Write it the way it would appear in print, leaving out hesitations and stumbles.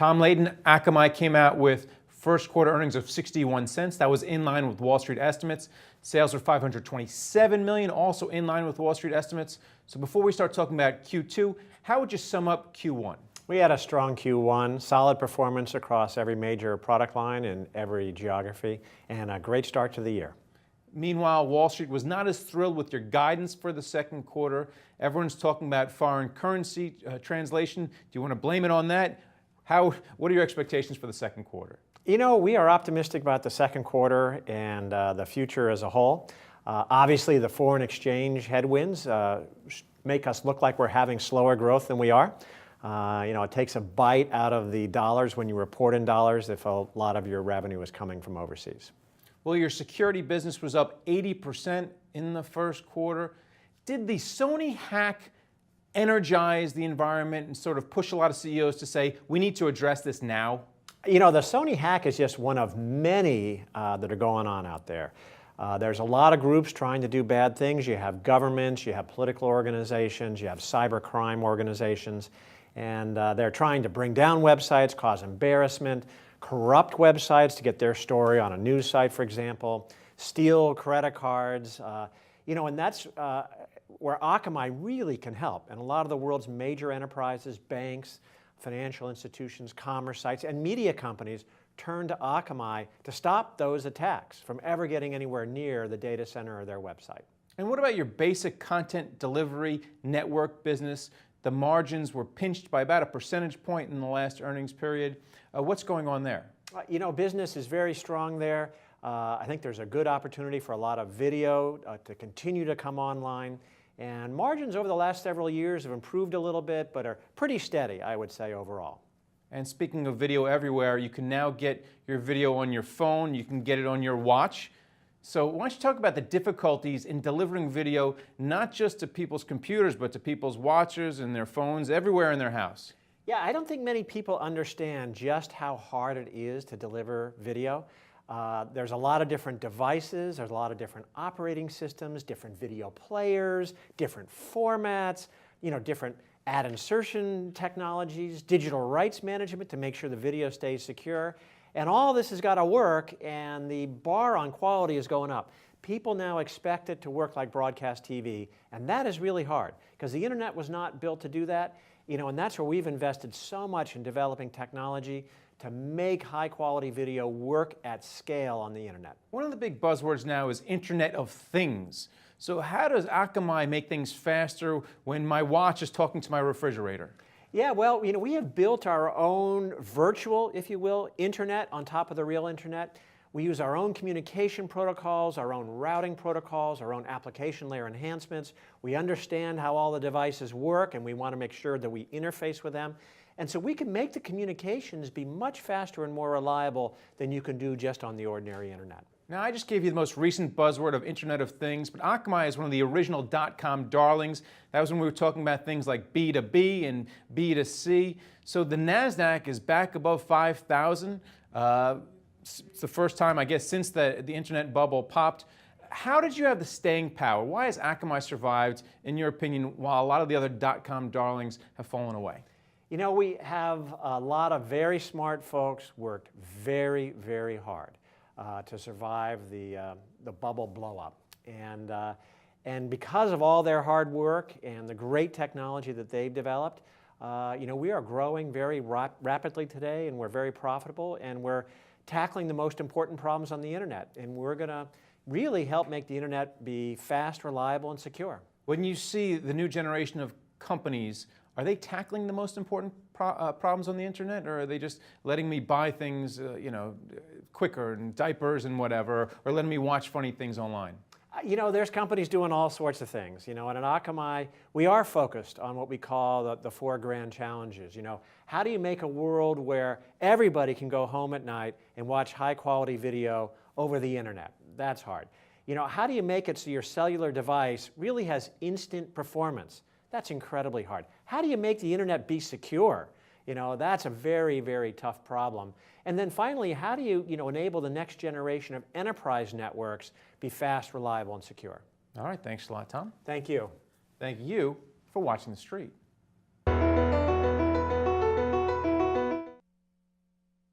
Tom Leighton, Akamai came out with first quarter earnings of 61 cents. That was in line with Wall Street estimates. Sales were $527 million, also in line with Wall Street estimates. So before we start talking about Q2, how would you sum up Q1? We had a strong Q1, solid performance across every major product line in every geography, and a great start to the year. Meanwhile, Wall Street was not as thrilled with your guidance for the second quarter. Everyone's talking about foreign currency translation. Do you want to blame it on that? What are your expectations for the second quarter? You know, we are optimistic about the second quarter and the future as a whole. Obviously, the foreign exchange headwinds make us look like we're having slower growth than we are. It takes a bite out of the dollars when you report in dollars if a lot of your revenue is coming from overseas. Well, your security business was up 80% in the first quarter. Did the Sony hack energize the environment and sort of push a lot of CEOs to say, we need to address this now? You know, the Sony hack is just one of many that are going on out there. There's a lot of groups trying to do bad things. You have governments, you have political organizations, you have cybercrime organizations, and they're trying to bring down websites, cause embarrassment, corrupt websites to get their story on a news site, for example, steal credit cards, and that's where Akamai really can help. And a lot of the world's major enterprises, banks, financial institutions, commerce sites, and media companies turn to Akamai to stop those attacks from ever getting anywhere near the data center or their website. And what about your basic content delivery network business? The margins were pinched by about a percentage point in the last earnings period. What's going on there? Business is very strong there. I think there's a good opportunity for a lot of video to continue to come online. And margins over the last several years have improved a little bit, but are pretty steady, I would say, overall. And speaking of video everywhere, you can now get your video on your phone. You can get it on your watch. So why don't you talk about the difficulties in delivering video, not just to people's computers, but to people's watches and their phones, everywhere in their house? Yeah, I don't think many people understand just how hard it is to deliver video. There's a lot of different devices, there's a lot of different operating systems, different video players, different formats, different ad insertion technologies, digital rights management to make sure the video stays secure. And all this has got to work, and the bar on quality is going up. People now expect it to work like broadcast TV, and that is really hard because the internet was not built to do that. And that's where we've invested so much in developing technology to make high-quality video work at scale on the internet. One of the big buzzwords now is Internet of Things. So how does Akamai make things faster when my watch is talking to my refrigerator? Yeah, well, we have built our own virtual, if you will, internet on top of the real internet. We use our own communication protocols, our own routing protocols, our own application layer enhancements. We understand how all the devices work, and we want to make sure that we interface with them. And so we can make the communications be much faster and more reliable than you can do just on the ordinary internet. Now, I just gave you the most recent buzzword of Internet of Things, but Akamai is one of the original .com darlings. That was when we were talking about things like B2B and B2C. So the NASDAQ is back above 5,000. It's the first time, I guess, since the internet bubble popped. How did you have the staying power? Why has Akamai survived, in your opinion, while a lot of the other .com darlings have fallen away? We have a lot of very smart folks worked very, very hard to survive the bubble blow up. And because of all their hard work and the great technology that they've developed, we are growing very rapidly today, and we're very profitable, and we're tackling the most important problems on the internet. And we're going to really help make the internet be fast, reliable, and secure. When you see the new generation of companies, are they tackling the most important problems on the internet, or are they just letting me buy things, quicker, and diapers and whatever, or letting me watch funny things online? There's companies doing all sorts of things. And at Akamai, we are focused on what we call the 4 grand challenges. How do you make a world where everybody can go home at night and watch high-quality video over the internet? That's hard. How do you make it so your cellular device really has instant performance? That's incredibly hard. How do you make the internet be secure? That's a very, very tough problem. And then finally, how do you, enable the next generation of enterprise networks be fast, reliable, and secure? All right, thanks a lot, Tom. Thank you. Thank you for watching The Street.